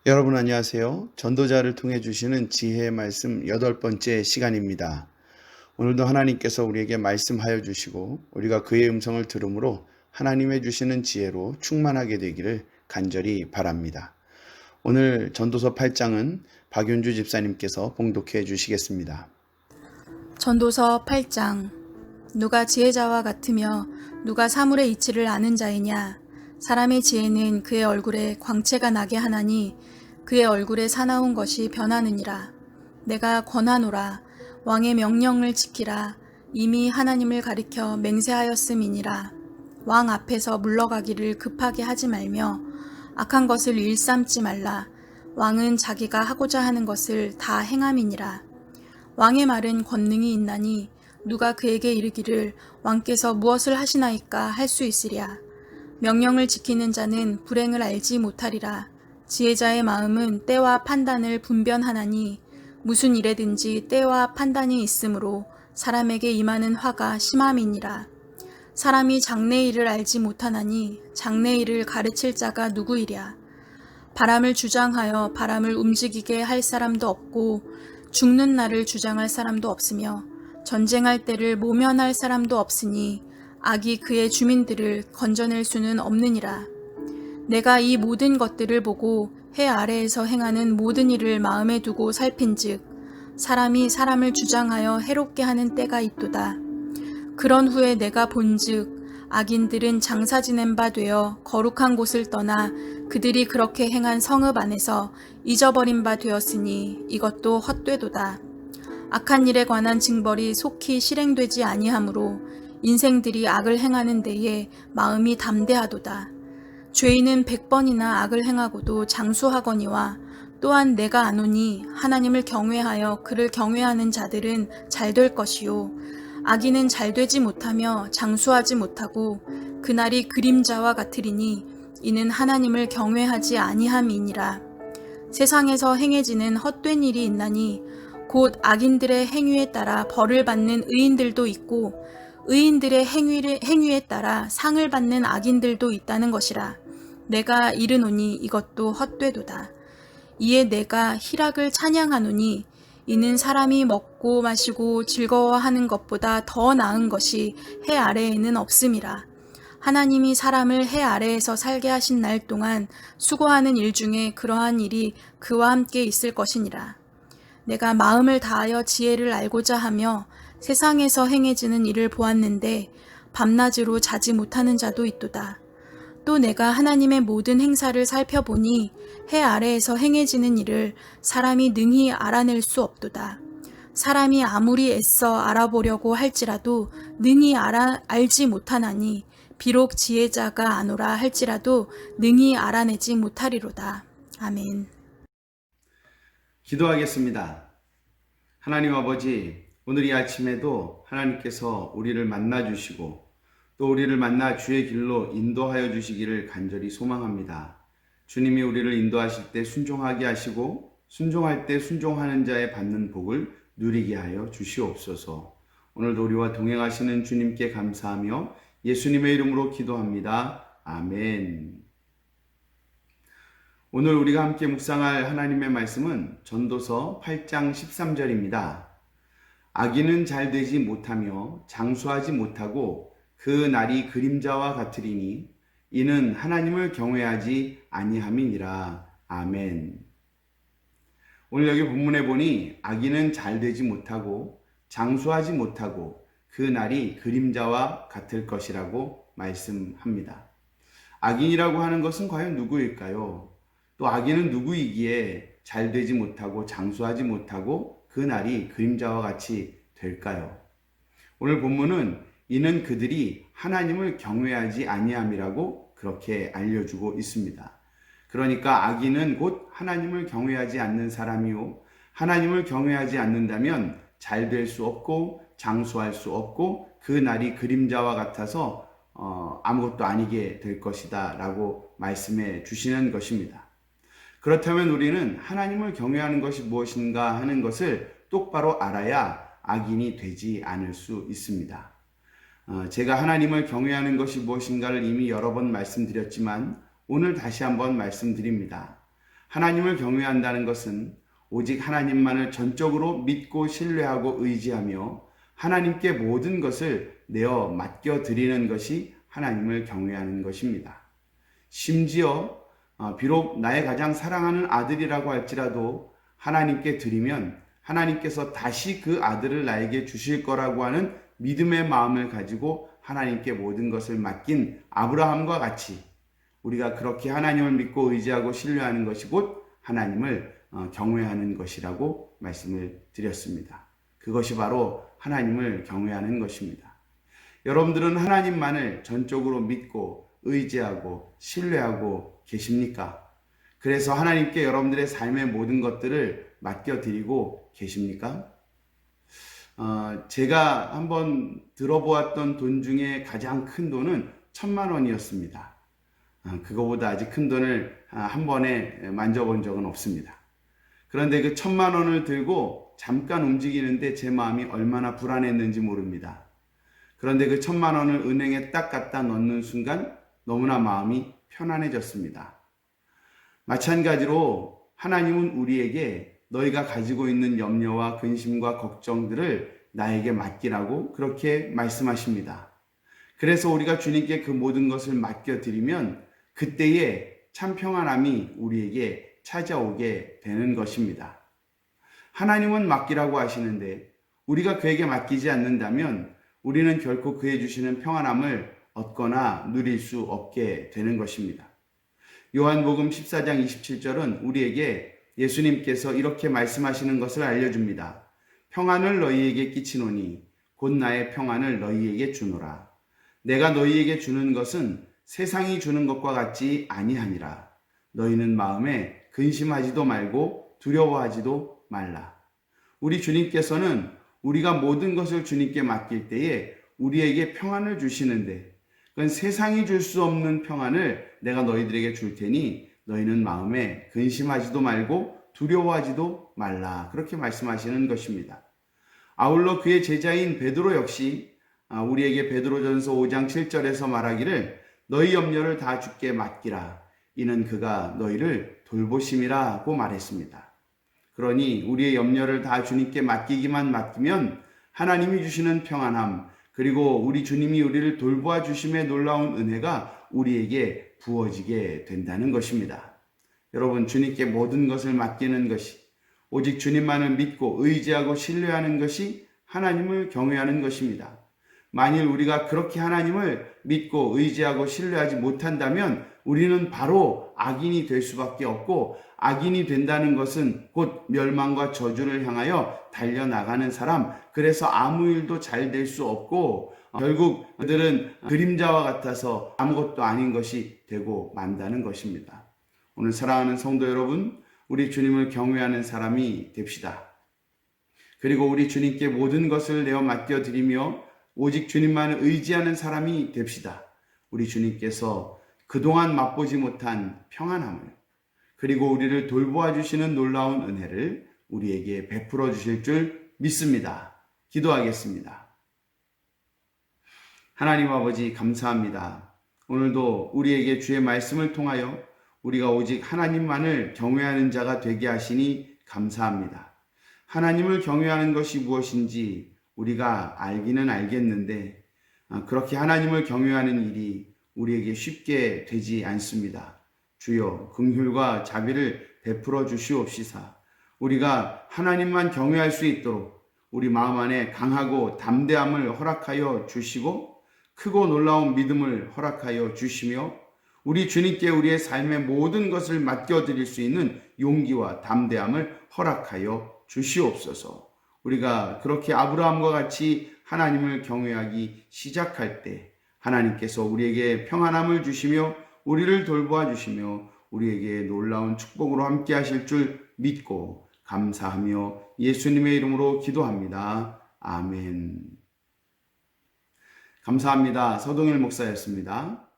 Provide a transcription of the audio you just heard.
여러분 안녕하세요. 전도자를 통해 주시는 지혜의 말씀 8번째 시간입니다. 오늘도 하나님께서 우리에게 말씀하여 주시고 우리가 그의 음성을 들음으로 하나님의 주시는 지혜로 충만하게 되기를 간절히 바랍니다. 오늘 전도서 8장은 박윤주 집사님께서 봉독해 주시겠습니다. 전도서 8장. 누가 지혜자와 같으며 누가 사물의 이치를 아는 자이냐. 사람의 지혜는 그의 얼굴에 광채가 나게 하나니 그의 얼굴에 사나운 것이 변하느니라. 내가 권하노라. 왕의 명령을 지키라. 이미 하나님을 가리켜 맹세하였음이니라. 왕 앞에서 물러가기를 급하게 하지 말며 악한 것을 일삼지 말라. 왕은 자기가 하고자 하는 것을 다 행함이니라. 왕의 말은 권능이 있나니 누가 그에게 이르기를 왕께서 무엇을 하시나이까 할 수 있으랴. 명령을 지키는 자는 불행을 알지 못하리라. 지혜자의 마음은 때와 판단을 분별하나니 무슨 일에든지 때와 판단이 있으므로 사람에게 임하는 화가 심함이니라. 사람이 장래 일을 알지 못하나니 장래 일을 가르칠 자가 누구이랴. 바람을 주장하여 바람을 움직이게 할 사람도 없고 죽는 날을 주장할 사람도 없으며 전쟁할 때를 모면할 사람도 없으니 악이 그의 주민들을 건져낼 수는 없느니라. 내가 이 모든 것들을 보고 해 아래에서 행하는 모든 일을 마음에 두고 살핀즉 사람이 사람을 주장하여 해롭게 하는 때가 있도다. 그런 후에 내가 본즉 악인들은 장사 지낸 바 되어 거룩한 곳을 떠나 그들이 그렇게 행한 성읍 안에서 잊어버린 바 되었으니 이것도 헛되도다. 악한 일에 관한 징벌이 속히 실행되지 아니하므로 인생들이 악을 행하는 데에 마음이 담대하도다. 죄인은 100번이나 악을 행하고도 장수하거니와 또한 내가 아노니 하나님을 경외하여 그를 경외하는 자들은 잘 될 것이요 악인은 잘 되지 못하며 장수하지 못하고 그날이 그림자와 같으리니 이는 하나님을 경외하지 아니함이니라. 세상에서 행해지는 헛된 일이 있나니 곧 악인들의 행위에 따라 벌을 받는 의인들도 있고 의인들의 행위에 따라 상을 받는 악인들도 있다는 것이라. 내가 이르노니 이것도 헛되도다. 이에 내가 희락을 찬양하노니 이는 사람이 먹고 마시고 즐거워하는 것보다 더 나은 것이 해 아래에는 없음이라. 하나님이 사람을 해 아래에서 살게 하신 날 동안 수고하는 일 중에 그러한 일이 그와 함께 있을 것이니라. 내가 마음을 다하여 지혜를 알고자 하며 세상에서 행해지는 일을 보았는데 밤낮으로 자지 못하는 자도 있도다. 또 내가 하나님의 모든 행사를 살펴보니 해 아래에서 행해지는 일을 사람이 능히 알아낼 수 없도다. 사람이 아무리 애써 알아보려고 할지라도 능히 알지 못하나니 비록 지혜자가 아노라 할지라도 능히 알아내지 못하리로다. 아멘. 기도하겠습니다. 하나님 아버지, 오늘 이 아침에도 하나님께서 우리를 만나 주시고 또 우리를 만나 주의 길로 인도하여 주시기를 간절히 소망합니다. 주님이 우리를 인도하실 때 순종하게 하시고 순종할 때 순종하는 자의 받는 복을 누리게 하여 주시옵소서. 오늘도 우리와 동행하시는 주님께 감사하며 예수님의 이름으로 기도합니다. 아멘. 오늘 우리가 함께 묵상할 하나님의 말씀은 전도서 8장 13절입니다. 악인은 잘 되지 못하며 장수하지 못하고 그 날이 그림자와 같으리니 이는 하나님을 경외하지 아니함이니라. 아멘. 오늘 여기 본문에 보니 악인은 잘 되지 못하고 장수하지 못하고 그 날이 그림자와 같을 것이라고 말씀합니다. 악인이라고 하는 것은 과연 누구일까요? 또 악인은 누구이기에 잘 되지 못하고 장수하지 못하고 그 날이 그림자와 같이 될까요? 오늘 본문은 이는 그들이 하나님을 경외하지 아니함이라고 그렇게 알려주고 있습니다. 그러니까 악인은 곧 하나님을 경외하지 않는 사람이요, 하나님을 경외하지 않는다면 잘 될 수 없고 장수할 수 없고 그 날이 그림자와 같아서 아무것도 아니게 될 것이다 라고 말씀해 주시는 것입니다. 그렇다면 우리는 하나님을 경외하는 것이 무엇인가 하는 것을 똑바로 알아야 악인이 되지 않을 수 있습니다. 제가 하나님을 경외하는 것이 무엇인가를 이미 여러 번 말씀드렸지만 오늘 다시 한번 말씀드립니다. 하나님을 경외한다는 것은 오직 하나님만을 전적으로 믿고 신뢰하고 의지하며 하나님께 모든 것을 내어 맡겨드리는 것이 하나님을 경외하는 것입니다. 심지어 비록 나의 가장 사랑하는 아들이라고 할지라도 하나님께 드리면 하나님께서 다시 그 아들을 나에게 주실 거라고 하는 믿음의 마음을 가지고 하나님께 모든 것을 맡긴 아브라함과 같이 우리가 그렇게 하나님을 믿고 의지하고 신뢰하는 것이 곧 하나님을 경외하는 것이라고 말씀을 드렸습니다. 그것이 바로 하나님을 경외하는 것입니다. 여러분들은 하나님만을 전적으로 믿고 의지하고 신뢰하고 계십니까? 그래서 하나님께 여러분들의 삶의 모든 것들을 맡겨드리고 계십니까? 제가 한번 들어보았던 돈 중에 가장 큰 돈은 1,000,000원이었습니다. 그거보다 아직 큰 돈을 한 번에 만져본 적은 없습니다. 그런데 그 1,000,000원을 들고 잠깐 움직이는데 제 마음이 얼마나 불안했는지 모릅니다. 그런데 그 1,000,000원을 은행에 딱 갖다 넣는 순간 너무나 마음이 편안해졌습니다. 마찬가지로 하나님은 우리에게 너희가 가지고 있는 염려와 근심과 걱정들을 나에게 맡기라고 그렇게 말씀하십니다. 그래서 우리가 주님께 그 모든 것을 맡겨드리면 그때에 참 평안함이 우리에게 찾아오게 되는 것입니다. 하나님은 맡기라고 하시는데 우리가 그에게 맡기지 않는다면 우리는 결코 그에 주시는 평안함을 얻거나 누릴 수 없게 되는 것입니다. 요한복음 14장 27절은 우리에게 예수님께서 이렇게 말씀하시는 것을 알려줍니다. 평안을 너희에게 끼치노니 곧 나의 평안을 너희에게 주노라. 내가 너희에게 주는 것은 세상이 주는 것과 같지 아니하니라. 너희는 마음에 근심하지도 말고 두려워하지도 말라. 우리 주님께서는 우리가 모든 것을 주님께 맡길 때에 우리에게 평안을 주시는데 그건 세상이 줄 수 없는 평안을 내가 너희들에게 줄 테니 너희는 마음에 근심하지도 말고 두려워하지도 말라. 그렇게 말씀하시는 것입니다. 아울러 그의 제자인 베드로 역시 우리에게 베드로전서 5장 7절에서 말하기를 너희 염려를 다 주께 맡기라. 이는 그가 너희를 돌보심이라고 말했습니다. 그러니 우리의 염려를 다 주님께 맡기면 하나님이 주시는 평안함 그리고 우리 주님이 우리를 돌보아 주심의 놀라운 은혜가 우리에게 부어지게 된다는 것입니다. 여러분, 주님께 모든 것을 맡기는 것이 오직 주님만을 믿고 의지하고 신뢰하는 것이 하나님을 경외하는 것입니다. 만일 우리가 그렇게 하나님을 믿고 의지하고 신뢰하지 못한다면 우리는 바로 악인이 될 수밖에 없고 악인이 된다는 것은 곧 멸망과 저주를 향하여 달려나가는 사람, 그래서 아무 일도 잘 될 수 없고 결국 그들은 그림자와 같아서 아무것도 아닌 것이 되고 만다는 것입니다. 오늘 사랑하는 성도 여러분, 우리 주님을 경외하는 사람이 됩시다. 그리고 우리 주님께 모든 것을 내어 맡겨드리며 오직 주님만을 의지하는 사람이 됩시다. 우리 주님께서 그동안 맛보지 못한 평안함을 그리고 우리를 돌보아 주시는 놀라운 은혜를 우리에게 베풀어 주실 줄 믿습니다. 기도하겠습니다. 하나님 아버지 감사합니다. 오늘도 우리에게 주의 말씀을 통하여 우리가 오직 하나님만을 경외하는 자가 되게 하시니 감사합니다. 하나님을 경외하는 것이 무엇인지 우리가 알기는 알겠는데 그렇게 하나님을 경외하는 일이 우리에게 쉽게 되지 않습니다. 주여 긍휼과 자비를 베풀어 주시옵시사 우리가 하나님만 경외할 수 있도록 우리 마음 안에 강하고 담대함을 허락하여 주시고 크고 놀라운 믿음을 허락하여 주시며 우리 주님께 우리의 삶의 모든 것을 맡겨드릴 수 있는 용기와 담대함을 허락하여 주시옵소서. 우리가 그렇게 아브라함과 같이 하나님을 경외하기 시작할 때 하나님께서 우리에게 평안함을 주시며 우리를 돌보아 주시며 우리에게 놀라운 축복으로 함께 하실 줄 믿고 감사하며 예수님의 이름으로 기도합니다. 아멘. 감사합니다. 서동일 목사였습니다.